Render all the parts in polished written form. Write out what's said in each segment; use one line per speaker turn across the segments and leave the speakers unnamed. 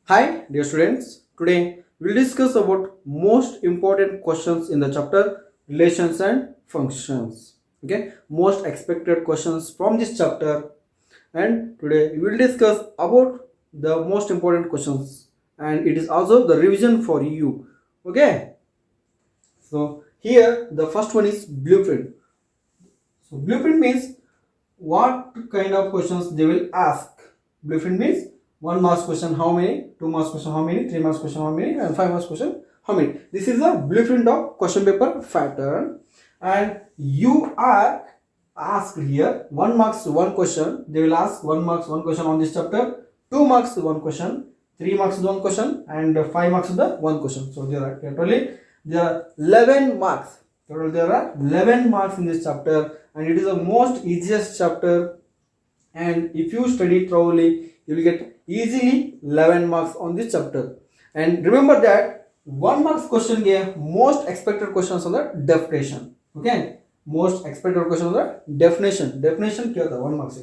Hi, dear students. Today we'll discuss about most important questions in the chapter relations and functions. Okay, most expected questions from this chapter, and today we will discuss about the most important questions, and it is also the revision for you. Okay, so here the first one is blueprint. So blueprint means what kind of questions they will ask. Blueprint means 1 marks question how many, 2 marks question how many, 3 marks question how many, and 5 marks question how many. This is a blueprint of question paper pattern, and you are asked here 1 marks one question. They will ask 1 marks one question on this chapter, 2 marks one question, 3 marks one question, and 5 marks the one question. So there are 11 marks. Total there are 11 marks in this chapter, and it is the most easiest chapter, and if you study thoroughly you will get easily 11 marks on this chapter. And remember that 1 marks question ge most expected questions on the definition. Okay, most expected question on the definition kya 1 marks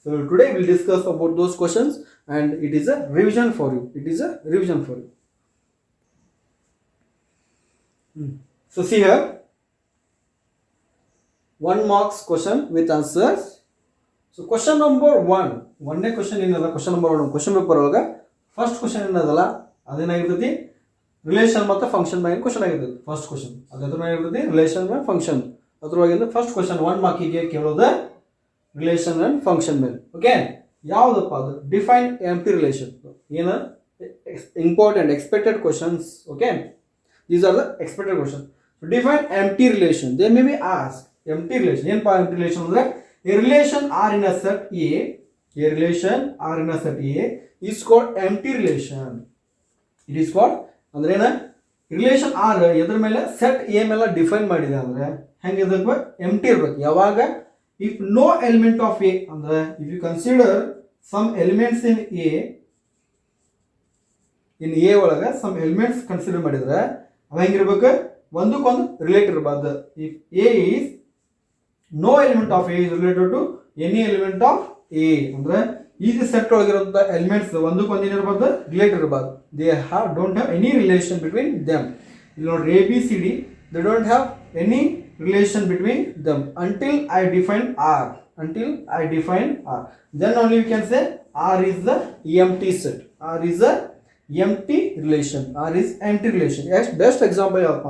so today we'll discuss about those questions, and it is a revision for you. So see here 1 marks question with answers. So question number 1, ಒಂದನೇ question ಏನದ question number 1 question paper ಒಳಗ first question ಏನದಲ್ಲ ಅದೇನಾಗಿರ್ತೈತಿ relation ಮತ್ತು function ಮ್ಯಾಗಿನ question ಆಗಿರ್ತೈತಿ. First question ಅದ್ರ ಮ್ಯಾಗ ಇರ್ತೈತಿ ರಿಲೇಷನ್ ಮ್ಯಾಗ ಫಂಕ್ಷನ್. ಅದ್ರೊಳಗಿಂದ ಫಸ್ಟ್ ಕ್ವಶನ್ 1 ಮಾರ್ಕಿಗೆ ಕೇಳೋದು ರಿಲೇಷನ್ ಅಂಡ್ ಫಂಕ್ಷನ್ ಮೇಲೆ. ಓಕೆ, ಯಾವುದಪ್ಪ ಅದು ಡಿಫೈನ್ ಎಂಪ್ಟಿ ರಿಲೇಷನ್. ಏನು important expected questions. Okay, these are the expected questions. So define empty relation. They may be asked empty relation. ಏನಪ್ಪ empty relation ಅಂದ್ರೆ a relation R in a set A is called empty relation. It is called ಅಂದ್ರೆ ಏನ relation R ಎದ್ರ ಮೇಲೆ set A ಮೇಲೆ define ಮಾಡಿದೆ ಅಂದ್ರೆ ಹೆಂಗಿರ್ಬೇಕು, ಎಂಪ್ಟಿ ಇರ್ಬೇಕು. ಯಾವಾಗ if no element of A ಅಂದ್ರೆ if you consider some elements in A ಒಳಗೆ some elements ಕನ್ಸಿಡರ್ ಮಾಡಿದ್ರೆ ಅವ ಹೆಂಗಿರ್ಬೇಕು, ಒಂದಕ್ಕೊಂದು ರಿಲೇಟ್ ಇರಬಾರ್ದು. If A is no element of A is related to any element of A ಅಂದ್ರೆ ಈ ಸೆಟ್ ಒಳಗಿರುವಂತ ಎಲಿಮೆಂಟ್ಸ್ ಒಂದಕ್ಕೊಂದು ಏನಿರಬಾರ್ದು, ರಿಲೇಟ್ ಇರಬಾರ್ದು. They don't have any relation between them. ಇಲ್ಲಿ ನೋಡ್ರಿ A B C D they don't have any relation between them until I define R. Then only we can say R is the empty set. R is a empty relation. R is empty relation. Yes, best example ಯಾವಪ್ಪ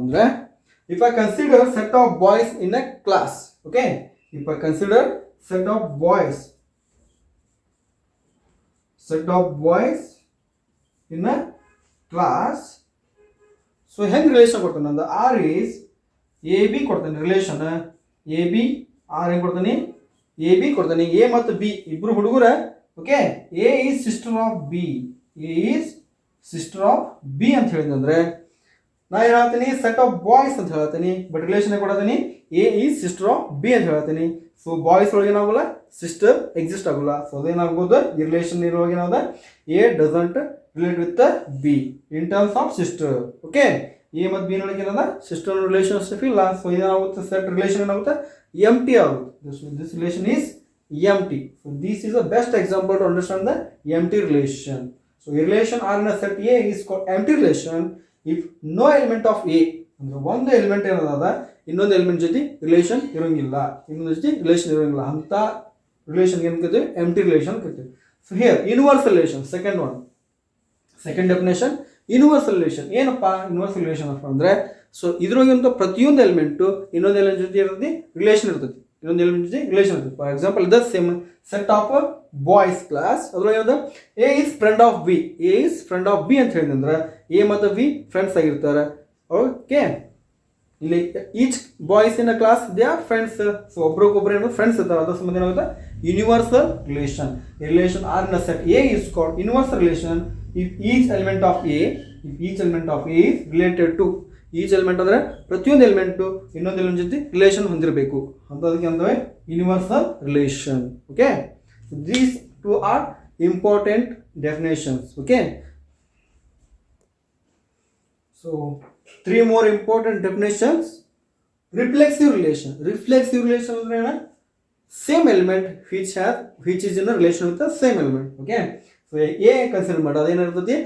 ಅಂದ್ರೆ if I consider set of boys in a class. Okay, if I consider set of boys in a class, so ಹೆಂಗ್ relation ಕೊಡ್ತಾನೆ ಅಂದ್ರೆ R is A B ಕೊಡ್ತಾನೆ relation. A B R ಹೆಂಗ್ ಕೊಡ್ತಾನೆ, A B ಕೊಡ್ತಾನೆ. A ಮತ್ತು B ಇಬ್ರು ಹುಡುಗರ. Okay, A is sister of B ಅಂತ ಹೇಳಿದ್ರೆ ನಾ ಏನು ಹೇಳ್ತೀನಿ, ಸೆಟ್ ಆಫ್ ಬಾಯ್ಸ್ ಅಂತ ಹೇಳ್ತೀನಿ, ಬಟ್ ರಿಲೇಷನ್ ಕೊಡತೀನಿ a is sister of B ಅಂತ ಹೇಳ್ತೀನಿ. ಸೊ ಬಾಯ್ಸ್ ಒಳಗೆ ಏನಾಗಲ್ಲ, ಸಿಸ್ಟರ್ ಎಕ್ಸಿಸ್ಟ್ ಆಗೋಲ್ಲ. ಸೊ ಅದೇನಾಗ್ಬೋದು, ಈ ರಿಲೇಷನ್ ಇರುವಾಗ ಏನಾದ a doesn't relate with b in terms of sister. Okay, a ಮತ್ತು ಬಿ ನೊಳಗೆ ಏನದ ಸಿಸ್ಟರ್ ರಿಲೇಷನ್ಶಿಪ್ ಇಲ್ಲ. ಸೊ ಏನಾಗುತ್ತೆ, ಸೆಟ್ ರಿಲೇಷನ್ ಏನಾಗುತ್ತೆ, ಎಂಟಿ ಆಗುತ್ತೆ. This relation is empty. So this is the best example to understand the empty relation. So a relation R in a set A is called empty relation if no element of A ಅಂದ್ರೆ ಒಂದು element ಏನದ ಇನ್ನೊಂದು element ಜೊತೆ relation ಇರೋಂಗಿಲ್ಲ, ಅಂತ relation ಏನು ಕರಿತೀವಿ, empty relation ಕರಿತೀವಿ. So here universal relation, second definition universal relation. ಏನಪ್ಪ ಯೂನಿವರ್ಸಲ್ ರಿಲೇಷನ್ ಅಪ್ಪ ಅಂದ್ರೆ, ಸೊ ಇದ್ರೊಳಗಿಂತ ಪ್ರತಿಯೊಂದು ಎಲಿಮೆಂಟು ಇನ್ನೊಂದು ಎಲಿಮೆಂಟ್ ಜೊತೆ ಇರ್ತದೆ ರಿಲೇಷನ್ ಇರ್ತದೆ, ಇನ್ನೊಂದು ಎಲಿಮೆಂಟ್ ಜೊತೆ ರಿಲೇಷನ್ ಇರ್ತದೆ. For example the same set of boys class, ಅದ್ರೊಳಗೆ ಏನದ A is friend of B ಅಂತ ಹೇಳಿದ್ರೆ ಎ ಮತ್ತು ಬಿ ಫ್ರೆಂಡ್ಸ್ ಆಗಿರ್ತಾರೆ. ಓಕೆ, ಇಲ್ಲಿ each boys in a class they are friends. So ಒಬ್ರಿಗೊಬ್ರು ಏನು ಫ್ರೆಂಡ್ಸ್ ಇರ್ತಾರೆ. ಅದ್ರ ಸಂಬಂಧ ಏನಾಗುತ್ತೆ universal relation. Relation R in a set A is called universal relation if each element of A is related to each element ಅಂದ್ರೆ ಪ್ರತಿಯೊಂದು element ಇನ್ನೊಂದು element ಜೊತೆ ರಿಲೇಷನ್ ಹೊಂದಿರಬೇಕು ಅಂತದಕ್ಕೆ ಅಂದ್ರೆ universal relation. Okay, these two are important definitions. Okay, so 3 more important definitions. Reflexive relation ಅಂದ್ರೆ ಏನ, same element which is in a relation with the same element. Okay, so a consider ಮಾಡಿ ಅದೇನಿರ್ತೈತಿ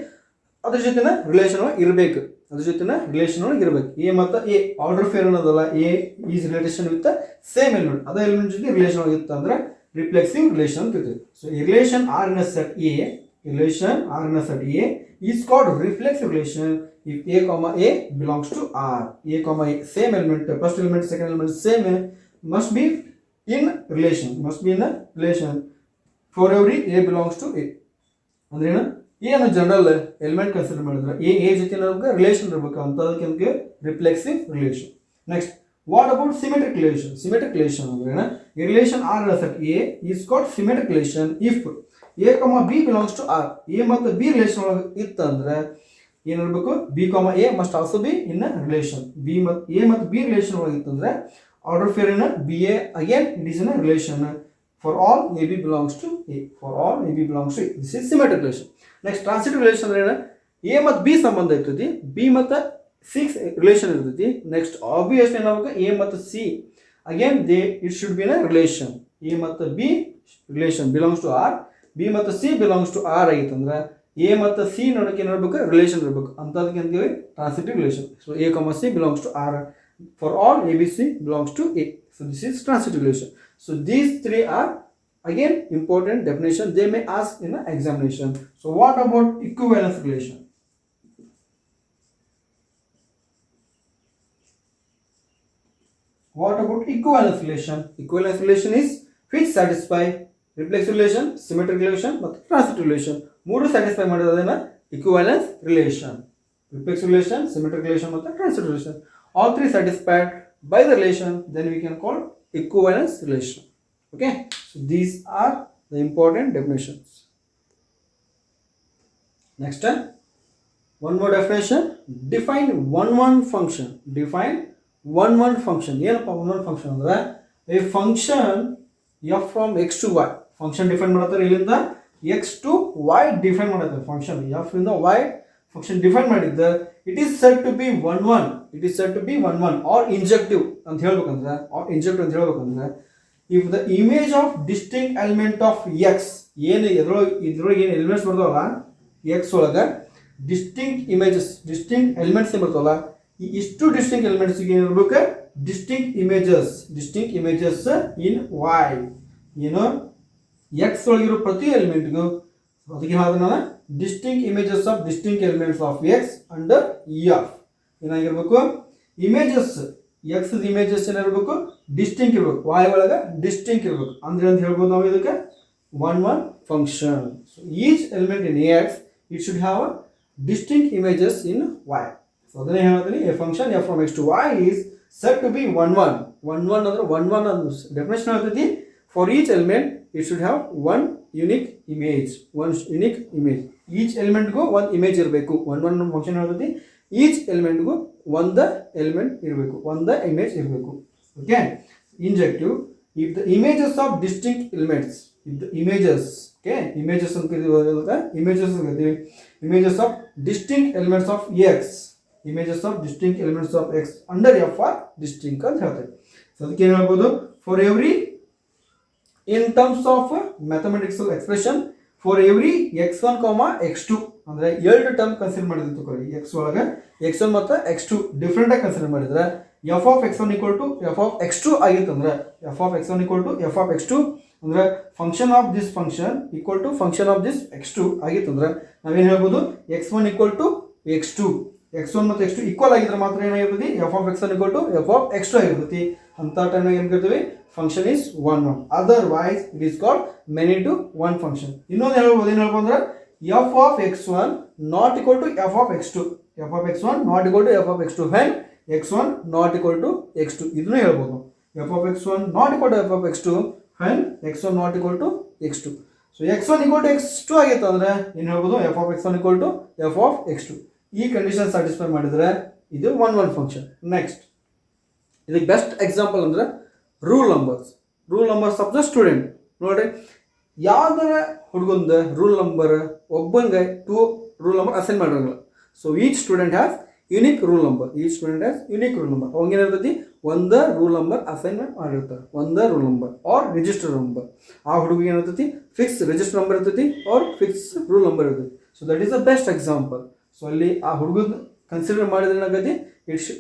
ಅದ್ರ ಜೊತೆನ relation ಒಳಗೆ ಇರಬೇಕು, ಅದ್ರ ಜೊತೆನ relation ಒಳಗೆ ಇರಬೇಕು. A ಮತ್ತು ಎ ಆರ್ಡರ್ ಫೇರ್ ಅನ್ನೋದಲ್ಲ, a is relation with same element, ಅದೇ ಎಲಿಮೆಂಟ್ ಜೊತೆ ರಿಲೇಷನ್ ಒಳಗೆ ಇತ್ತು ಅಂದ್ರೆ ರಿಫ್ಲೆಕ್ಸಿವ್ ರಿಲೇಷನ್ ಅಂತ ಇರ್ತೈತಿ. So relation R in set a, relation R in a set A is called reflexive relation if A comma A belongs to R. A comma A same element, first element, second element same, must be in relation, for every A belongs to A. ಅಂದ್ರೆ ಏನು, a ಅನ್ನೋ general element consider ಮಾಡಿದ್ರೆ a ಜೊತೆ ನಮಗೆ relation ಇರಬೇಕು ಅಂತ, ಅದಕ್ಕೆ ನಮಗೆ reflexive relation. Next, what about symmetric relation? Symmetric relation ಅಂದ್ರೆ ಏನು, relation R in set A is called symmetric relation if a comma b belongs to r. A ಮತ್ತು ಬಿ ರಿಲೇಷನ್ ಒಳಗೆ ಇತ್ತಂದ್ರೆ ಏನಿರಬೇಕು, b comma a must also be in relation. B ಮತ್ತು a ಮತ್ತು b relation ಒಳಗೆ ಇತ್ತಂದ್ರೆ order pair in B A again it is in relation for all AB belongs to A. For all AB belongs to A. This is symmetric relation. Next, transitive relation ಅಂದ್ರೆ ಏನು, A ಮತ್ತು B ಸಂಬಂಧ ಇರ್ತೈತಿ, B ಮತ್ತು C relation ಇರ್ತೈತಿ. Next obvious ಏನಾಗಬೇಕು, A ಮತ್ತು C again it should be in a relation. A ಮತ್ತು B relation belongs to R, B ಮತ್ತು C ಬಿಲಾಂಗ್ಸ್ ಟು R ಆಗಿತ್ತಂದ್ರೆ A ಮತ್ತು C ನೋಡಕ್ಕೆ ಏನಿರಬೇಕು, ರಿಲೇಷನ್ ಇರಬೇಕು ಅಂತದಕ್ಕೆ ಅಂತೀವಿ transitive relation. So A, C belongs to R. For all ABC belongs to A. So this is transitive relation. So these three are again important definition. They may ask in an examination. So what about equivalence relation? What about equivalence relation? Equivalence relation is which satisfy reflexive relation, symmetric relation ಮತ್ತು transitive relation. ಮೂರು satisfy ಮಾಡೋದನ್ನ equivalence relation. Reflexive relation, symmetric relation ಮತ್ತು transitive relation. All three satisfied by the relation, then we can call equivalence relation. Okay, so these are the important definitions. Next time, one more definition. Define one function. Define one function. ಏನಪ್ಪ one function ಅಂದ್ರೆ a function f from x to y. function define ಮಾಡ್ತಾರೆ, ಇಲ್ಲಿಂದ x to y define ಮಾಡ್ತಾರೆ. function f ಇಂದ y function define ಮಾಡಿದ್ದೆ, it is said to be one or injective ಅಂತ ಹೇಳ್ಬೇಕಂದ್ರೆ, if the image of distinct element of x, ಏನು ಇದ್ರೊಳಗೆ ಏನು ಎಲಿಮೆಂಟ್ಸ್ ಬರ್ತಾವಲ್ಲ x ಒಳಗೆ distinct elements ಬರ್ತಾವಲ್ಲ, ಈ ಇಷ್ಟು distinct elements ಗೆ ಏನಿರ್ಬೇಕು, distinct images in y. ಏನು x ಒಳಗಿರೋ ಪ್ರತಿ ಎಲಿಮೆಂಟ್ಗೂ ಅದಕ್ಕೆ ಹೇಳಿದ distinct images of distinct elements of x under f. ಏನಾಗಿರ್ಬೇಕು, ಇಮೇಜಸ್ x ಇಮೇಜಸ್ ಏನಿರಬೇಕು, ಡಿಸ್ಟಿಂಕ್ಟ್ ಇರಬೇಕು, y ಒಳಗೆ ಡಿಸ್ಟಿಂಕ್ಟ್ ಇರಬೇಕು. ಅಂದ್ರೆ ಅಂತ ಹೇಳ್ಬೋದು ನಾವು ಇದಕ್ಕೆ one function. So each element in x it should have a distinct images in y. So ಅದನ್ನೇ ಹೇಳ್ತೀನಿ, a function f from x to y is said to be one ಅಂದ್ರೆ one ಅನ್ನೋ definition ಹೇಳ್ತೈತಿ. For each element it should have one unique image. Each element go one image ಇರಬೇಕು. one function ಹೇಳ್ತೈತಿ, each ಎಲಿಮೆಂಟ್ಗೂ ಒಂದು element ಇರಬೇಕು, ಒಂದು image ಇರಬೇಕು. Okay, injective if the images of distinct elements, if the images, okay, images ಅಂತ ಕರೀತೀವಿ, images of distinct elements of x, images of distinct elements of x under f are distinct ಅಂತ ಹೇಳ್ತಾರೆ. So ಅದಕ್ಕೆ ಏನು ಹೇಳ್ಬೋದು, for every in terms of mathematical expression, for every x1, x2 ಅಂದ್ರೆ ಎರಡು term consider ಮಾಡಿದ್ದು ಕೊಡಿ, x ಒಳಗೆ x1 ಮತ್ತು x2 ಡಿಫರೆಂಟ್ ಆಗಿ ಕನ್ಸಿಡರ್ ಮಾಡಿದ್ರೆ f of x1 equal to f of x2 ಆಗಿತ್ತಂದ್ರೆ f of x1 equal to f of x2 ಅಂದ್ರೆ function of this function equal to function of this x2 ಆಗಿತ್ತಂದ್ರೆ ನಾವೇನು ಹೇಳ್ಬೋದು, x1 equal to x2, x1 ಮತ್ತು x2 equal ಆಗಿದ್ರೆ ಮಾತ್ರ ಏನಾಗಿರ್ತೈತಿ, f of x1 equal to f of x2 ಆಗಿರ್ತೈತಿ. ಅಂತ ಟೈಮ್ನಾಗ ಏನು ಕರಿತೀವಿ, function is one. Otherwise it is called many to one function. ಇನ್ನೊಂದು ಹೇಳ್ಬೋದು, ಏನು ಹೇಳ್ಬೋದು ಅಂದ್ರೆ f of x1 not equal to f of x2, f of x1 not equal to f of x2 when x1 not equal to x2. ಇದನ್ನು ಹೇಳ್ಬೋದು, f of x1 not equal to f of x2 when x1 not equal to x2. So x1 equal to x2 ಆಗಿತ್ತು ಅಂದ್ರೆ ಏನು ಹೇಳ್ಬೋದು, f of x1 equal to f of x2. ಈ condition satisfy ಮಾಡಿದ್ರೆ ಇದು one function. Next, ಇದಕ್ಕೆ best example ಅಂದ್ರೆ roll numbers of the student. ನೋಡ್ರಿ, ಯಾವ್ದಾರ ಹುಡುಗಂದ ರೂಲ್ ನಂಬರ್ ಒಬ್ಬಂಗೆ 2 ರೂಲ್ ನಂಬರ್ ಅಸೈನ್ ಮಾಡಿರಂಗಿಲ್ಲ. So each student has unique roll number. ಈ student has unique roll number. ಅವಾಗ ಏನಿರ್ತೈತಿ, ಒಂದು ರೂಲ್ ನಂಬರ್ ಅಸೈನ್ಮೆಂಟ್ ಮಾಡಿರ್ತಾರೆ, ಒಂದು roll number or register number. ಆ ಹುಡುಗಿಗೆ ಏನಿರ್ತೈತಿ, ಫಿಕ್ಸ್ ರಿಜಿಸ್ಟರ್ ನಂಬರ್ ಇರ್ತೈತಿ ಆರ್ ಫಿಕ್ಸ್ ರೂಲ್ ನಂಬರ್ ಇರ್ತೈತಿ. So that is the best example. So ಅಲ್ಲಿ ಆ ಹುಡುಗದ ಕನ್ಸಿಡರ್ ಮಾಡಿದ್ರೆ ಏನಾಗತಿ,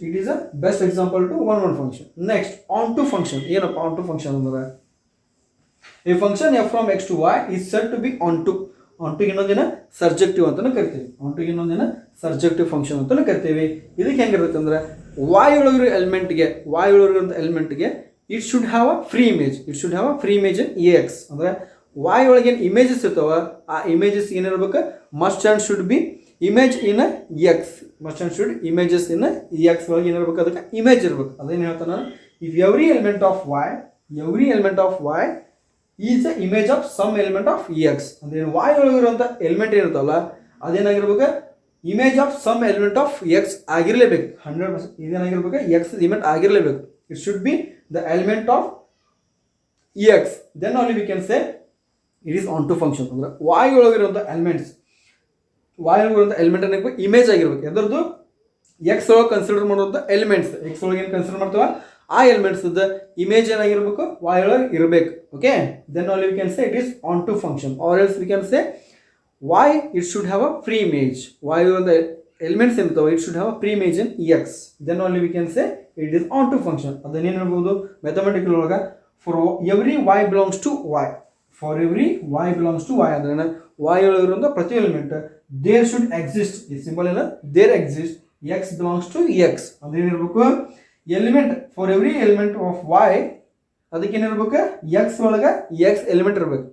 it is a best example to one function. Next onto function. ಏನಪ್ಪ ಆನ್ ಟು ಫಂಕ್ಷನ್ ಅಂದ್ರೆ, a function f from x to y is said to be onto. Onto ಇನ್ನೊಂದಿನ surjective ಅಂತಾನೆ ಕರಿತೀವಿ. Onto ಇನ್ನೊಂದಿನ surjective function ಅಂತಾನೆ ಕರಿತೀವಿ. ಇದಕ್ಕೆ ಹೆಂಗಿರುತ್ತೆ ಅಂದ್ರೆ, ವಾಯ್ ಒಳಗಿರೋ ಎಲಿಮೆಂಟ್ಗೆ it should have a pre image. It should have a pre image in A X. ಅಂದ್ರೆ ವಾಯ್ ಒಳಗೆ ಏನು ಇಮೇಜಸ್ ಇರ್ತಾವ, ಆ ಇಮೇಜಸ್ ಏನಿರ್ಬೇಕು, must and should be image in x. Must and should images in x ಒಳಗೆ ಏನಿರ್ಬೇಕು, ಅದಕ್ಕೆ image ಇರ್ಬೇಕು. ಅದೇನು ಹೇಳ್ತಾನೆ, if every element of y is the image of some element of x. ಅಂದ್ರೆ ವಾಯ್ ಒಳಗಿರುವಂಥ ಎಲಿಮೆಂಟ್ ಏನಿರ್ತಾವಲ್ಲ, ಅದೇನಾಗಿರ್ಬೇಕು, image of some element of x ಆಗಿರಲೇಬೇಕು. 100% ಇದೇನಾಗಿರ್ಬೇಕು, ಎಕ್ಸ್ ಎಲಿಮೆಂಟ್ ಆಗಿರಲೇಬೇಕು. It should be the element of x. Then only we can say it is onto function. ಅಂದ್ರೆ Y ಒಳಗಿರುವಂಥ element ಏನಾಗಬೇಕು, ಇಮೇಜ್ ಆಗಿರ್ಬೇಕು. ಎದ್ರದ್ದು, ಎಕ್ಸ್ ಒಳಗೆ ಕನ್ಸಿಡರ್ ಮಾಡುವಂಥ ಎಲಿಮೆಂಟ್ಸ್, ಎಕ್ಸ್ ಒಳಗೆ ಏನು ಕನ್ಸಿಡರ್ ಮಾಡ್ತಾವ ಆ ಎಲಿಮೆಂಟ್ಸ್ದ ಇಮೇಜ್ ಏನಾಗಿರ್ಬೇಕು, ವಾಯ್ ಒಳಗೆ ಇರಬೇಕು. Okay, then only we can say it is onto function. Or else we can say why it should have a free image. Why the elements ಇರ್ತಾವೆ, it should have a free image in x. Then only we can say it is onto function. ಅದನ್ನ ಏನು ಹೇಳ್ಬೋದು, mathematical ಒಳಗೆ for every y belongs to y. For every y belongs to y ಅಂದ್ರೆ y ಒಳಗಿರುವಂಥ ಪ್ರತಿ element there should exist. ಈ symbol ಏನು, there exist x belongs to x. ಅಂದ್ರೆ ಏನಿರ್ಬೇಕು, element for every element of y ಅದಕ್ಕೆ ಏನಿರ್ಬೇಕು, x ಒಳಗೆ x ಎಲಿಮೆಂಟ್ ಇರಬೇಕು.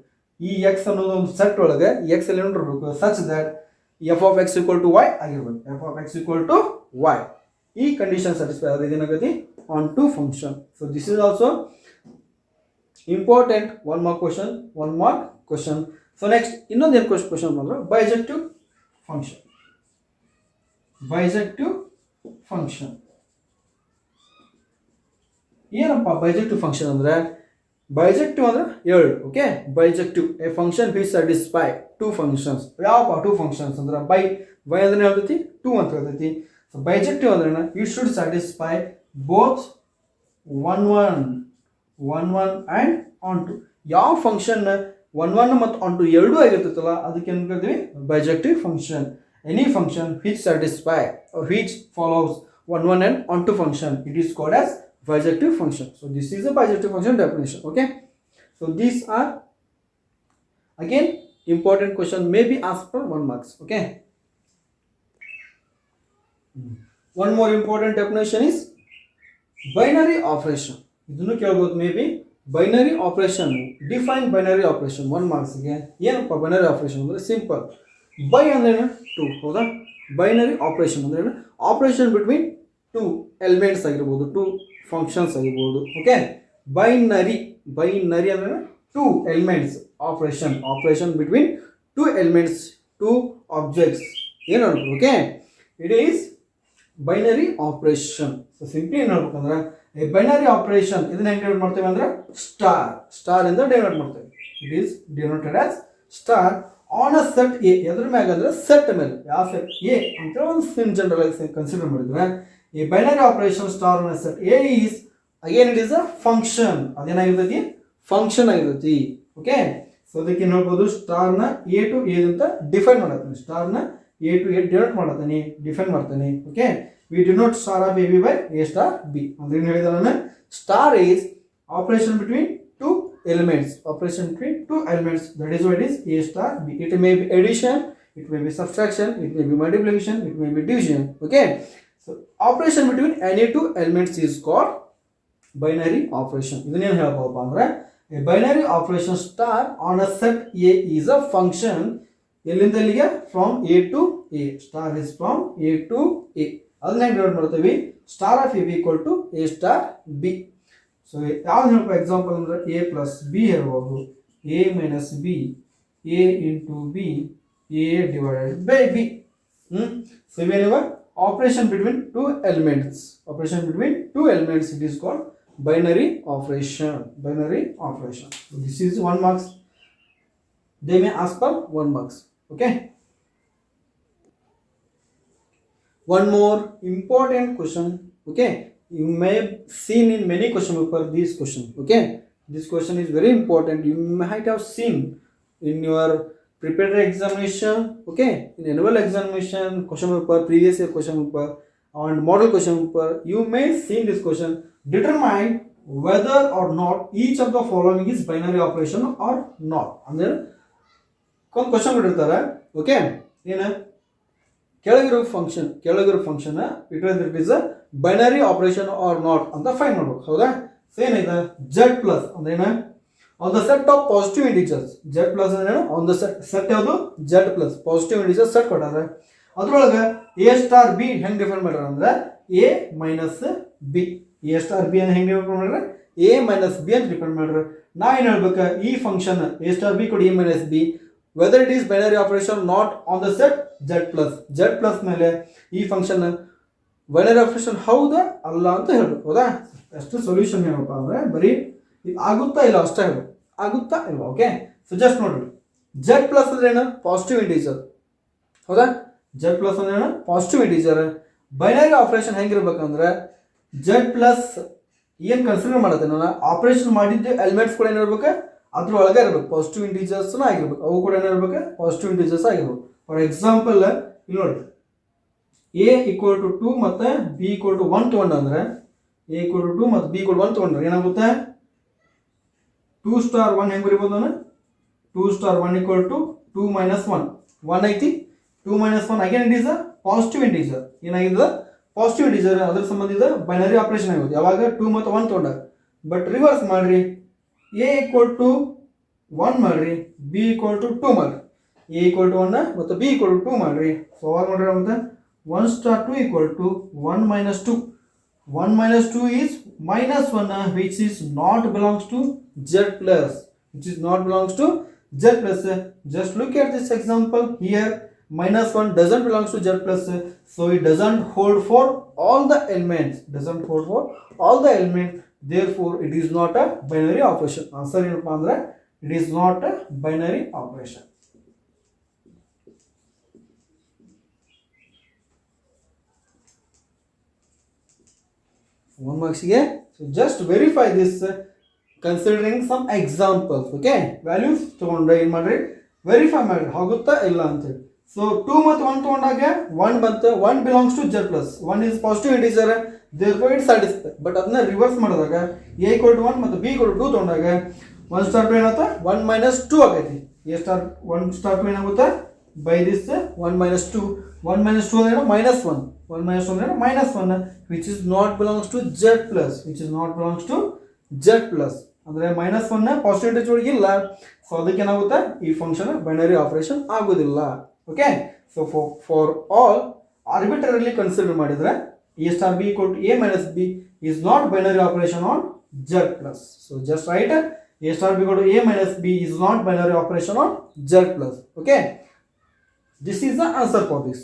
ಈ ಎಕ್ಸ್ ಅನ್ನೋದು ಒಂದು ಸೆಟ್ ಒಳಗೆ ಎಕ್ಸ್ ಎಲಿಮೆಂಟ್ ಇರಬೇಕು, such that f of x equal to y ಆಗಿರ್ಬೇಕು. F of x equal to y. ಈ ಕಂಡೀಷನ್ ಸ್ಯಾಟಿಸ್ಫೈ ಆದ್ರೆ ಇದೇನಾಗತಿ, onto function. So this is also important. One mark question. So next ಇನ್ನೊಂದು ಏನು question ಅಂದ್ರೆ, bijective function. ಏನಪ್ಪ bijective function ಅಂದ್ರೆ, bijective ಅಂದ್ರೆ ಎರಡು. Okay, bijective a function which satisfy two functions. ಯಾವಪ್ಪ ಟು ಫಂಕ್ಷನ್ಸ್ ಅಂದ್ರೆ, ಬೈ ಅಂದ್ರೆ ಹೇಳ್ತೈತಿ, ಟು ಅಂತ ಹೇಳ್ತೈತಿ. ಸೊ ಬೈಜೆಕ್ಟಿವ್ ಅಂದ್ರೆ it should satisfy both one and onto. ಯಾವ ಫಂಕ್ಷನ್ ಒನ್ ಮತ್ತು ಆನ್ ಟು ಎರಡೂ ಆಗಿರ್ತೈತಲ್ಲ ಅದಕ್ಕೆ ಏನು ಕರಿತೀವಿ, bijective function. Any function which satisfy which follows one and onto function, it is called as bijective function. So this is a bijective function definition. Okay, so these are again important question, may be asked for 1 marks. Okay, one more important definition is binary operation. ಇದನ್ನು ಕೇಳಬಹುದು, may be binary operation. Define binary operation 1 marks ಗೆ. ಏನಪ್ಪ binary operation ಅಂದ್ರೆ, simple. Bi ಅಂದ್ರೆ two, ಹೌದಾ. Binary operation ಅಂದ್ರೆ operation between two elements ಆಗಿರ್ಬೋದು, two functions ಆಗಿರ್ಬೋದು. ಓಕೆ, ಬೈನರಿ ಅಂದ್ರೆ two elements operation between two elements, two objects ಏನು. Okay, it is binary operation. So simply ಏನು ಹೇಳ್ಬೇಕಂದ್ರೆ, ಈ ಬೈನರಿ ಆಪರೇಷನ್ ಇದನ್ನ ಹೆಂಗೆ ಡಿನೋಟ್ ಮಾಡ್ತೇವೆ ಅಂದ್ರೆ, ಸ್ಟಾರ್ ಇಂದ ಡಿನೋಟ್ ಮಾಡ್ತೇವೆ. It is denoted as star on a set A. ಎದ್ರ ಮ್ಯಾಗ ಅಂದ್ರೆ ಸೆಟ್ ಮೇಲೆ, ಯಾವ ಸೆಟ್ ಎ ಅಂತ ಒಂದು ಜನರಲ್ ಕನ್ಸಿಡರ್ ಮಾಡಿದ್ರೆ, ಈ binary operation star on a set A is again it is a function. ಅದೇನಾಗಿರ್ತೈತಿ, ಫಂಕ್ಷನ್ ಆಗಿರ್ತೈತಿ. ಓಕೆ, ಸೊ ಅದಕ್ಕೆ ಏನು ಹೇಳ್ಬೋದು, ಸ್ಟಾರ್ನ ಎ ಟು ಎ ಅಂತ ಡಿಫೈನ್ ಮಾಡತ್ತೀನಿ. ಸ್ಟಾರ್ನ ಎ ಟು ಎ ಡಿನೋಟ್ ಮಾಡತ್ತೀನಿ, ಡಿಫೈನ್ ಮಾಡ್ತೀನಿ. Okay, we denote star of a B by a star B. ಅಂದ್ರೆ ಏನು ಹೇಳಿದ ನಾನು, star is operation between two elements, operation between two elements, that is why it is a star b. It may be addition, it may be subtraction, it may be multiplication, it may be division. Okay, so operation between any two elements is called binary operation. ಇದನ್ನ ಏನು ಹೇಳ್ಬೋದಪ್ಪ ಅಂದ್ರೆ, a binary operation star on a set a is a function. ಎಲ್ಲಿಂದ ಎಲ್ಲಿಗೆ, from a to a. Star is from a to a. ಅದನ್ನ ಹೆಂಗೆ divide ಮಾಡ್ತೀವಿ, star of a b equal to a star b. So ಯಾವ್ದು ಹೇಳಪ್ಪ example ಅಂದ್ರೆ, a plus b ಹೇಳ್ಬೋದು, a minus b, a into b, a divided by b. So ಇವೇನಿವ operation between two elements. It is called binary operation. This is 1 marks. They may ask for 1 marks. Okay, One more important question. Okay, you may seen in many question paper this question. Okay, this question is very important. You might have seen in your preparatory examination. Okay, in annual examination question paper, previous year question paper, and model question paper, you may seen this question. Determine whether or not each of the following is binary operation or not. ಅಂದ್ರೆ ಒಂದು question ಬಿಟ್ಟಿರ್ತಾರೆ. Okay, ಏನು ಕೆಳಗಿರೋ function it is a binary operation or not ಅಂತ find ಮಾಡ್ಬೇಕು. ಹೌದಾ? So ಏನಿದೆ z plus ಅಂದ್ರೆ ಏನು, on the set of positive integers. Z plus ಅಂದ್ರೆ ಏನು, ಆನ್ ದ ಸೆಟ್ ಯಾವುದು z plus positive integers set ಕೊಟ್ಟಾರೆ. ಅದ್ರೊಳಗೆ ಎ ಸ್ಟಾರ್ ಬಿ ಹೆಂಗ್ ಡಿಫೈನ್ ಮಾಡ್ಯಾರ ಅಂದ್ರೆ a minus b. A star b ಅಂತ ಹೆಂಗ್ ಡಿಫೈನ್ ಮಾಡ್ಯಾರ, ಎ ಮೈನಸ್ ಬಿ ಅಂತ ಡಿಫೈನ್ ಮಾಡ್ಯಾರ. ನಾ ಏನ್ ಹೇಳ್ಬೇಕು, ಈ ಫಂಕ್ಷನ್ ಎ ಸ್ಟಾರ್ ಬಿ ಕೊಡಿ A minus B whether it is binary operation not on the set Z plus ಮೇಲೆ ಈ ಫಂಕ್ಷನ್ ಬೈನರಿ ಆಪರೇಷನ್ ಹೌದಾ ಅಲ್ಲ ಅಂತ ಹೇಳ್ಬೇಕು. ಹೌದಾ? ಅಷ್ಟು ಸೊಲ್ಯೂಷನ್ ಏನಪ್ಪ ಅಂದ್ರೆ ಬರೀ ಆಗುತ್ತಾ ಇಲ್ಲ ಅಷ್ಟೇ ಹೇಳ್ಬೇಕು, ಆಗುತ್ತಾ ಇಲ್ವಾ. ಓಕೆ, ಸೊ ಜಸ್ಟ್ ನೋಡ್ರಿ, ಜೆಡ್ ಪ್ಲಸ್ ಅಂದ್ರೆ ಏನು, ಪಾಸಿಟಿವ್ ಇಂಟೀಜರ್. ಹೌದಾ? ಜೆಡ್ ಪ್ಲಸ್ ಅಂದ್ರೆ ಏನು, ಪಾಸಿಟಿವ್ ಇಂಟೀಜರ್. ಬೈನರಿ ಆಪರೇಷನ್ ಹೆಂಗಿರ್ಬೇಕಂದ್ರೆ ಜೆಡ್ ಪ್ಲಸ್ ಏನ್ ಕನ್ಸಿಡರ್ ಮಾಡುತ್ತೆ, ನಾನು ಆಪರೇಷನ್ ಮಾಡಿದ್ದೆ ಎಲಿಮೆಂಟ್ಸ್ ಕೂಡ ಏನಿರ್ಬೇಕು ಅದ್ರೊಳಗೆ ಇರ್ಬೇಕು, ಪಾಸಿಟಿವ್ ಇಂಟೀಜರ್ಸ್ ಆಗಿರ್ಬೇಕು. ಅವು ಕೂಡ ಏನಿರ್ಬೇಕು, ಪಾಸಿಟಿವ್ ಇಂಟೀಜರ್ಸ್ ಆಗಿರ್ಬೇಕು. ಫಾರ್ ಎಕ್ಸಾಂಪಲ್ ಇಲ್ಲಿ ನೋಡಿ, ಎ ಈಕ್ವಲ್ ಟು 2 ಮತ್ತೆ ಬಿ ಈಕ್ವಲ್ ಟು 1 ತಗೊಂಡ್ರೆ, ಎ ಈಕ್ವಲ್ ಟು 2 ಮತ್ತು ಬಿ ಈಕ್ವಲ್ 1 ತಗೊಂಡ್ರೆ ಏನಾಗುತ್ತೆ, 2 ಸ್ಟಾರ್ 1 ಹೆಂಗ್ ಬರಿಬೋದು ನಾನು, 2 ಸ್ಟಾರ್ 1 ಈಕ್ವಲ್ ಟು 2 ಮೈನಸ್ 1 ಐತಿ. 2 minus 1 again it is a positive integer. ಏನಾಗಿದೆ, ಪಾಸಿಟಿವ್ ಇಂಟೀಜರ್, ಅದ್ರ ಸಂಬಂಧಿತ ಬೈನರಿ ಆಪರೇಷನ್ ಆಗೋದು ಯಾವಾಗ 2 ಮತ್ತು 1 ತಗೊಂಡಾಗ. ಬಟ್ ರಿವರ್ಸ್ ಮಾಡ್ರಿ, ಎ ಈಕ್ವಲ್ ಟು 1 ಮಾಡ್ರಿ, ಬಿ ಈಕ್ವಲ್ ಟು 2 ಮಾಡ್ರಿ. ಎ ಈಕ್ವಲ್ ಟು 1 ಮತ್ತು ಬಿ ಈಕ್ವಲ್ ಟು 2 ಮಾಡ್ರಿ. ಸೊ ಅವಾಗ ನೋಡ್ರಿ ಮತ್ತೆ 1 star 2 equal to 1 minus 2. 1 minus 2 is minus 1, which is not belongs to Z plus. Which is not belongs to Z plus. Just look at this example here. Minus 1 doesn't belongs to Z plus. So it doesn't hold for all the elements. Doesn't hold for all the elements. Therefore, it is not a binary operation. Answer ಏನಪ್ಪ ಅಂದ್ರೆ it is not a binary operation. One marks here. So just verify this considering some examples. Okay, values ತಗೊಂಡ್ರೆ ಏನು ಮಾಡ್ರಿ, verify ಮಾಡ್ರಿ ಆಗುತ್ತಾ ಇಲ್ಲ ಅಂತೇಳಿ. So 2 ಮತ್ತು 1 ತಗೊಂಡಾಗ 1 ಬಂತು, 1 belongs to Z plus, 1 is positive integer, therefore it satisfy. But ಅದನ್ನ ರಿವರ್ಸ್ ಮಾಡಿದಾಗ a ಈಕ್ವಲ್ ಟು 1 ಮತ್ತು b ಈಕ್ವಲ್ ಟು 2 ತಗೊಂಡಾಗ 1 ಸ್ಟಾರ್ 2 ಏನಾಗುತ್ತೆ, 1 ಮೈನಸ್ 2 ಆಗೈತಿ. a ಸ್ಟಾರ್ 1 ಸ್ಟಾರ್ 2 ಏನಾಗುತ್ತೆ, ಬೈ ದಿಸ್ 1 ಮೈನಸ್ 2. 1 minus 2 ಅಂದ್ರೆ minus 1. 1 minus 1 ಅಂದ್ರೆ minus 1, which is not belongs to Z plus. Which is not belongs to Z plus. ಅಂದ್ರೆ minus 1 positive integer ಒಳಗೆ ಇಲ್ಲ. So ಅದಕ್ಕೆ ಏನಾಗುತ್ತೆ, ಈ ಫಂಕ್ಷನ್ ಬೈನರಿ ಆಪರೇಷನ್ ಆಗೋದಿಲ್ಲ. Okay, so for all arbitrarily consider ಮಾಡಿದ್ರೆ a star b equal to a minus b is not binary operation on Z plus. So just write a star b equal to a minus b is not binary operation on Z plus. Okay, this is the answer for this.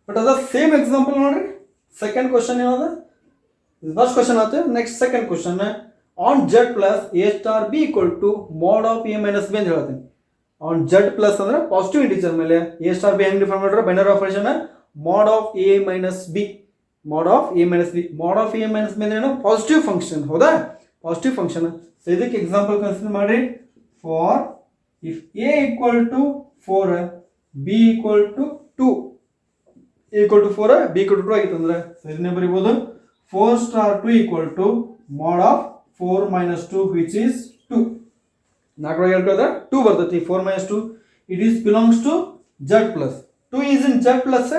But as the same example ನೋಡ್ರಿ, second question ಏನದ, first question ಆಯ್ತು. Next second question, on Z plus a star b equal to mod of a minus b ಅಂತ ಹೇಳ್ತೀನಿ. On Z plus ಅಂದ್ರೆ positive integer ಮೇಲೆ a star b ಹೆಂಗ್ define ಮಾಡ್ರೆ, binary operation mod of a minus b. Mod of a minus b, mod of a minus b ಅಂದ್ರೆ ಏನು, positive function. ಹೌದಾ? Positive function. So ಇದಕ್ಕೆ example consider ಮಾಡ್ರಿ. For if a equal to 4, b equal to 2, a equal to 4, b equal to 2 ಆಗಿತ್ತು ಅಂದ್ರೆ so ಇದನ್ನೇ ಬರೀಬಹುದು 4 star 2 equal to mod of 4 minus 2 which is 2. ನಾಲ್ಕರೊಳಗೆ ಹೇಳ್ಕೊಂಡ್ರೆ 2 ಬರ್ತೈತಿ. 4 minus 2 it is belongs to Z plus. 2 is in Z plus,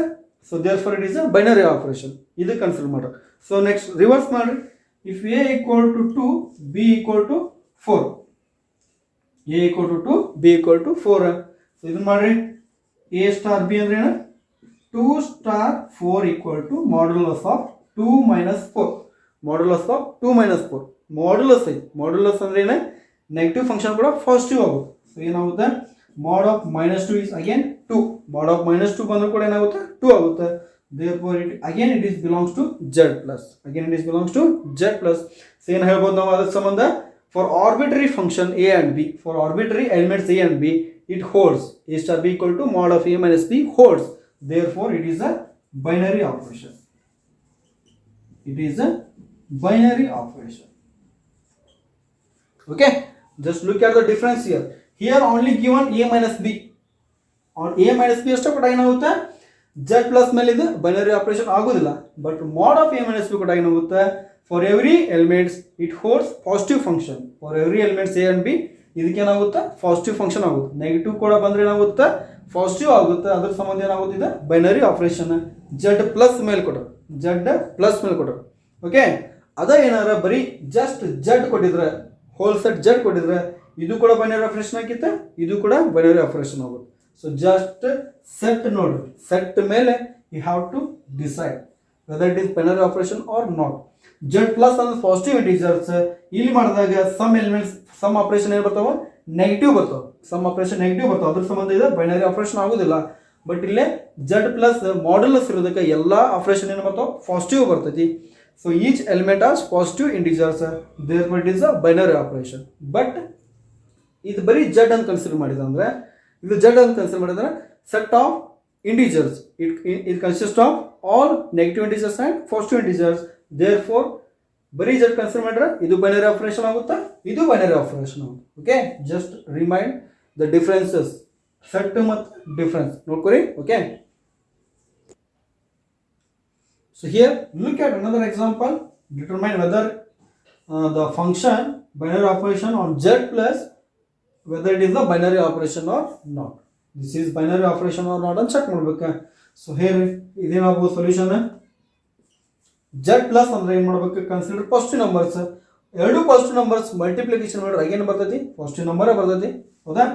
so therefore it is a binary operation. ಇದು consider ಮಾಡ್ರಿ. So next reverse ಮಾಡ್ರಿ. if a equal to 2, b equal to 4, a equal to 2, b equal to 4. So ಇದನ್ನ ಮಾಡ್ರಿ. a star b ಅಂದ್ರೆ ಏನು, 2 star 4 equal to modulus of 2 minus 4. Modulus of 2 minus 4. Modulus ಐತಿ. Modulus ಅಂದ್ರೆ ಏನು, negative function ಕೂಡ positive ಆಗುತ್ತೆ. So ಏನಾಗುತ್ತೆ, mod of minus 2 is again 2. mod of minus 2 ಬಂದರೂ ಕೂಡ ಏನಾಗುತ್ತೆ, 2 ಆಗುತ್ತೆ. therefore it is belongs to Z plus. again it is belongs to Z plus. So ಏನು ಹೇಳ್ಬೋದು ನಾವು ಅದಕ್ಕೆ ಸಂಬಂಧ, for arbitrary function a and b, for arbitrary elements a and b, it holds. a star b equal to mod of a minus b holds. therefore it is a binary operation. It is a binary operation. Okay, just look at the difference here. Here only given a minus b. On a minus b ಅಷ್ಟೇ ಕೂಡ ಏನಾಗುತ್ತೆ z plus ಮೇಲೆ ಇದು binary operation ಆಗೋದಿಲ್ಲ. But mod of a minus b ಕೂಡ ಏನಾಗುತ್ತೆ for every elements it holds positive function. For every elements a and b ಇದಕ್ಕೆ ಏನಾಗುತ್ತೆ ಪಾಸಿಟಿವ್ ಫಂಕ್ಷನ್ ಆಗುತ್ತೆ. ನೆಗೆಟಿವ್ ಕೂಡ ಬಂದ್ರೆ ಏನಾಗುತ್ತೆ ಪಾಸಿಟಿವ್ ಆಗುತ್ತೆ. ಅದ್ರ ಸಂಬಂಧ ಏನಾಗುತ್ತೆ ಇದು ಬೈನರಿ ಆಪರೇಷನ್. z ಪ್ಲಸ್ ಮೇಲೆ ಕೊಟ್ಟರು, z ಪ್ಲಸ್ ಮೇಲೆ ಕೊಟ್ಟರು. ಓಕೆ, ಅದ ಏನಾರ ಬರೀ ಜಸ್ಟ್ z ಕೊಟ್ಟಿದ್ರೆ, ಹೋಲ್ ಸೆಟ್ z ಕೊಟ್ಟಿದ್ರೆ ಇದು ಕೂಡ ಬೈನರಿ ಆಪರೇಷನ್ ಆಗಿತ್ತೆ, ಇದು ಕೂಡ ಬೈನರಿ ಆಪರೇಷನ್ ಆಗುತ್ತೆ. ಸೊ ಜಸ್ಟ್ ಸೆಟ್ ನೋಡ್ರಿ, ಸೆಟ್ ಮೇಲೆ you have to decide whether it is binary operation or not. z plus ಅಂದ್ರೆ ಪಾಸಿಟಿವ್ ಇಂಟಿಜರ್ಸ್. ಇಲ್ಲಿ ಮಾಡಿದಾಗ ಸಮ್ ಎಲಿಮೆಂಟ್ಸ್ ಸಮ್ ಆಪರೇಷನ್ ಏನು ಬರ್ತಾವ ನೆಗೆಟಿವ್ ಬರ್ತಾವ, ಸಮ್ ಆಪರೇಷನ್ ನೆಗೆಟಿವ್ ಬರ್ತಾವ. ಅದ್ರ ಸಂಬಂಧ ಇದೆ ಬೈನರಿ ಆಪರೇಷನ್ ಆಗೋದಿಲ್ಲ. ಬಟ್ ಇಲ್ಲೇ z ಪ್ಲಸ್ ಮಾಡ್ಯುಲಸ್ ಇರೋದಕ್ಕೆ ಎಲ್ಲ ಆಪರೇಷನ್ ಏನು ಬರ್ತಾವ ಪಾಸಿಟಿವ್ ಬರ್ತೈತಿ. So each element as positive integers, therefore it is a binary operation. But ಇದು ಬರೀ z ಅಂತ ಕನ್ಸಿಡರ್ ಮಾಡಿದ್ರೆ ಅಂದ್ರೆ, ಇದು z ಅಂತ ಕನ್ಸಿಡರ್ ಮಾಡಿದ್ರೆ set of integers, it consist of all negative integers and positive integers. therefore ಬರೀ z ಕನ್ಸಿಡರ್ ಮಾಡಿದ್ರೆ ಇದು ಬೈನರಿ ಆಪರೇಷನ್ ಆಗುತ್ತೆ, ಇದು ಬೈನರಿ ಆಪರೇಷನ್ ಆಗುತ್ತೆ. Okay, just remind the differences, set ಮತ್ತು ಡಿಫರೆನ್ಸ್ ನೋಡ್ಕೊರಿ. Okay, so here look at another example. Determine whether the function binary operation on z plus whether it is a binary operation or not. This is binary operation or not ಅಂತ check ಮಾಡಬೇಕು. So here ಇದೇನಾಗಬಹುದು solution. z plus ಅಂದ್ರೆ ಏನು ಮಾಡಬೇಕು, consider positive numbers. ಎರಡು positive numbers multiplication ಮಾಡಿದ್ರೆ again ಬರ್ತೈತಿ positive number ಬರ್ತೈತಿ. ಹೌದಾ,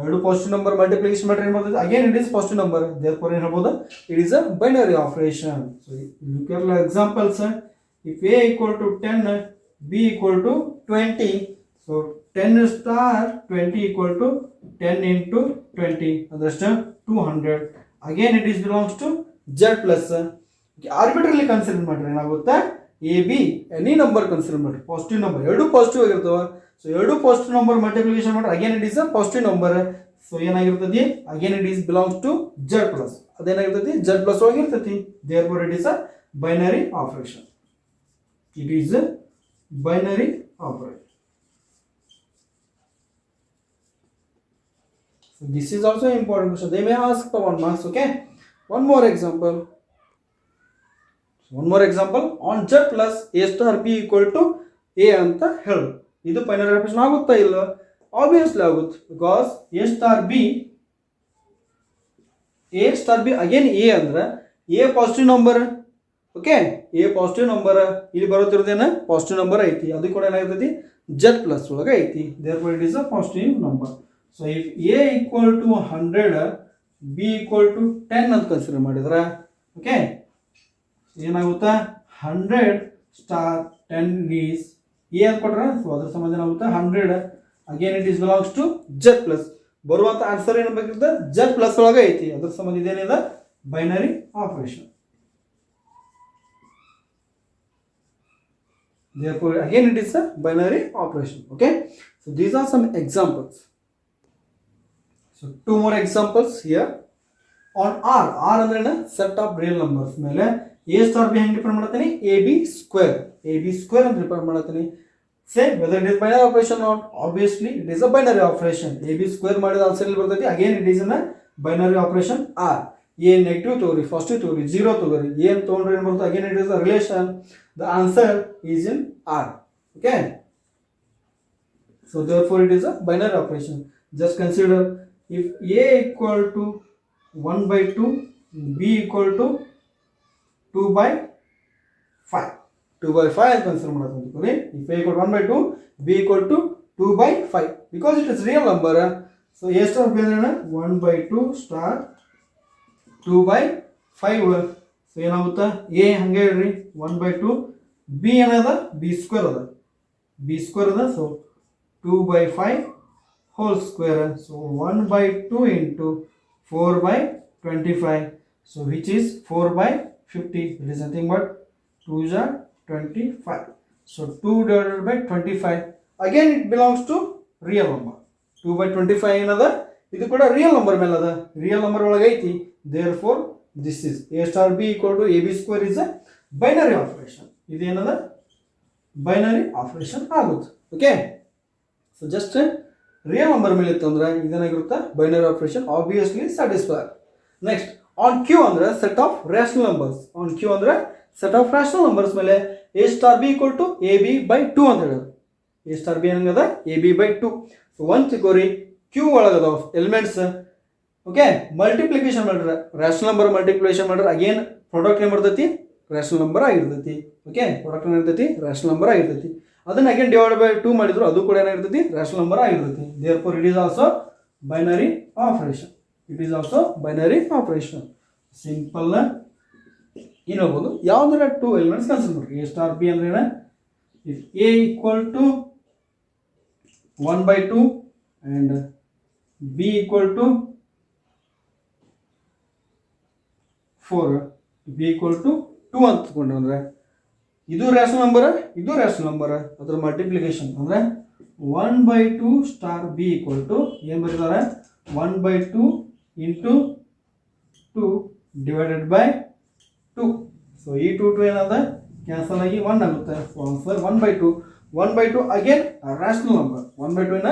ಎರಡು ಪಾಸಿಟಿವ್ ನಂಬರ್ ಮಲ್ಟಿಪ್ಲಿಕೇಶನ್ ಮಾಡಿದ್ರೆ ಏನು ಬರ್ತೈತಿ again it is positive number. therefore ಏನು ಹೇಳ್ಬೋದು it is a binary operation. So look at the examples. if a equal to 10, b equal to 20, so 10 star 20 equal to 10 into 20 ಅದಷ್ಟು 200. again it is belongs to z plus. Arbitrarily consider ಮಾಡ್ರೆ ಏನಾಗುತ್ತೆ A B any number consider ಮಾಡ್ರಿ, positive number ಎರಡು positive ಆಗಿರ್ತವೆ. So ಎರಡು positive number multiplication ಮಾಡ್ರೆ again it is a positive number. So ಏನಾಗಿರ್ತದೆ again it is belongs to z plus. ಅದೇನಾಗಿರ್ತೈತಿ z plus ಹೋಗಿರ್ತೈತಿ. therefore it is a binary operation. It is a binary operation. So this is also an important question. They may ask for 1 marks. Okay, one more example. One more example on z plus a star b equal to a ಅಂತ ಹೇಳು. ಇದು binary operation ಆಗುತ್ತಾ ಇಲ್ಲ? Obviously ಆಗುತ್ತೆ. Because a star b again a ಅಂದ್ರೆ a positive number. Okay, a positive number, ಇಲ್ಲಿ ಬರುತ್ತಿರೋದೇನ positive number ಐತಿ, ಅದು ಕೂಡ ಏನಾಗ್ತೈತಿ z ಪ್ಲಸ್ ಒಳಗೆ ಐತಿ. therefore it is a positive number. so if a equal to 100, b equal to 10 ಅಂತ consider ಮಾಡಿದ್ರೆ ಓಕೆ ಏನಾಗುತ್ತಾ 100 ಸ್ಟಾರ್ 10 is a ಅಂತ ಕೊಟ್ರೆ ಸೊ ಅದ್ರ ಸಂಬಂಧ ಏನಾಗುತ್ತೆ 100 again it is belongs to z plus. ಬರುವಂತ ಆನ್ಸರ್ ಏನು ಬೇಕಿರುತ್ತೆ z ಪ್ಲಸ್ ಒಳಗೆ ಐತಿ, ಅದ್ರ ಸಂಬಂಧ ಇದೇನಿದೆ binary operation. therefore again it is a binary operation. Okay, so these are some examples. So two more examples here on r. r ಅಂದ್ರೆ ಏನು set of real numbers ಮೇಲೆ a star b ಹೆಂಗೆ define ಮಾಡ್ತೀನಿ ab square ಅಂತ define ಮಾಡ್ತೀನಿ. say whether it is binary operation or not. obviously it is a binary operation. ab square ಮಾಡಿದ answer ಇಲ್ಲಿ ಬರ್ತೈತಿ. again it is a binary operation. r a negative ತಗೋರಿ, positive ತಗೋರಿ, 0 ತಗೋರಿ, a ಅಂತ ತಗೊಂಡ್ರೆ ಏನು ಬರುತ್ತೆ again it is a relation. the answer is in r. okay, so therefore it is a binary operation. just consider if a equal to 1/2, b equal to 2/5. 2/5 ಅಂತ consider ಮಾಡ್ತೀವಿ. if a equal to 1/2, b equal to 2/5 because it is real number. so a star b ಅಂದ್ರೆ 1/2 star 2/5. So ಏನಾಗುತ್ತಾ a ಹಂಗೆ ಹೇಳ್ರಿ 1/2, b ಏನದ b square ಅದ so 2/5 whole square. so 1/2 into 4/25, so which is 4/50. it is nothing but 2 is 25. so 2 divided by 25 again it belongs to real number. 2/25 ಏನದ ಇದು ಕೂಡ real number ಮೇಲೆ ಅದ, ರಿಯಲ್ ನಂಬರ್ ಒಳಗೆ ಐತಿ. therefore this is A star B equal to A B square is a binary operation. ಇದೇನದ binary operation ಆಗುತ್ತೆ. Okay, so just real number ಮೇಲೆ ಇತ್ತಂದ್ರೆ ಇದೇನಾಗಿರುತ್ತೆ binary operation obviously satisfy. Next on Q ಅಂದ್ರೆ set of rational numbers. On Q ಅಂದ್ರೆ set of rational numbers ಮೇಲೆ A star B equal to A B by 2 ಅಂತ ಹೇಳೋದು. A star B ಏನಂಗದ A B by 2. So ಒಂದು ತಿಕೋರಿ Q ಒಳಗದಾವ elements. Okay, multiplication ಮಾಡ್ರೆ ರ್ಯಾಷನಲ್ ನಂಬರ್ ಮಲ್ಟಿಪ್ಲಿಕೇಶನ್ ಮಾಡ್ರೆ ಅಗೇನ್ ಪ್ರಾಡಕ್ಟ್ ಏನು ಬರ್ತೈತಿ ರ್ಯಾಷನಲ್ ನಂಬರ್ ಆಗಿರ್ತೈತಿ. ಓಕೆ, ಪ್ರಾಡಕ್ಟ್ ಏನಿರ್ತೈತಿ ರ್ಯಾಷನಲ್ ನಂಬರ್ ಆಗಿರ್ತೈತಿ. ಅದನ್ನ ಅಗೇನ್ ಡಿವೈಡ್ ಬೈ 2 ಮಾಡಿದ್ರು ಅದು ಕೂಡ ಏನಾಗಿರ್ತೈತಿ ರ್ಯಾಷನಲ್ ನಂಬರ್ ಆಗಿರ್ತೈತಿ. Therefore it is also binary operation. It is also binary operation. Simple ಏನು ಹೇಳ್ಬೋದು, ಯಾವ್ದಾರ 2 ಎಲಿಮೆಂಟ್ಸ್ ಕನ್ಸಿಡರ್ ಮಾಡ್ರಿ. ಎ ಸ್ಟಾರ್ ಬಿ ಅಂದ್ರೆ ಏನ, if A equal to 1/2 and b equal to 4, b equal to 2 ಅಂತ ತಗೊಂಡ್ರೆ ಇದು ರ್ಯಾಷನಲ್ ನಂಬರ್, ಇದು ರ್ಯಾಷನಲ್ ನಂಬರ್, ಅದರ ಮಲ್ಟಿಪ್ಲಿಕೇಶನ್ ಅಂದ್ರೆ 1/2 ಸ್ಟಾರ್ ಬಿ ಈಕ್ವಲ್ ಟು ಏನು ಬರೀತಾರೆ 1/2 ಇಂಟು 2 ಡಿವೈಡೆಡ್ ಬೈ 2. ಸೊ ಈ 2 ಏನದ ಕ್ಯಾನ್ಸಲ್ ಆಗಿ 1 ಆಗುತ್ತೆ. So answer 1/2. 1/2 again a rational number. 1/2 in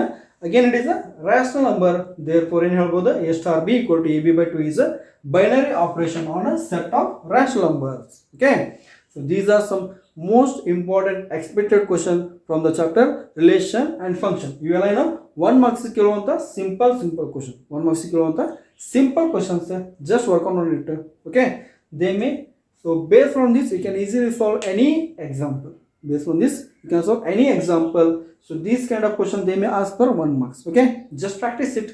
again it is a rational number. Therefore in ಹೇಳ್ಬೋದು a star b equal to ab by 2 is a binary operation on a set of rational numbers. Okay, so these are some most important expected question from the chapter relation and function. ಇವೆಲ್ಲ ಏನು 1 marks ಕೇಳುವಂತ simple question. 1 marks ಕೇಳುವಂತ simple questions. Just work on it. Okay, they may, so based on this you can easily solve any example. Based on this you can solve any example. So these kind of questions they may ask for 1 marks. Okay, just practice it.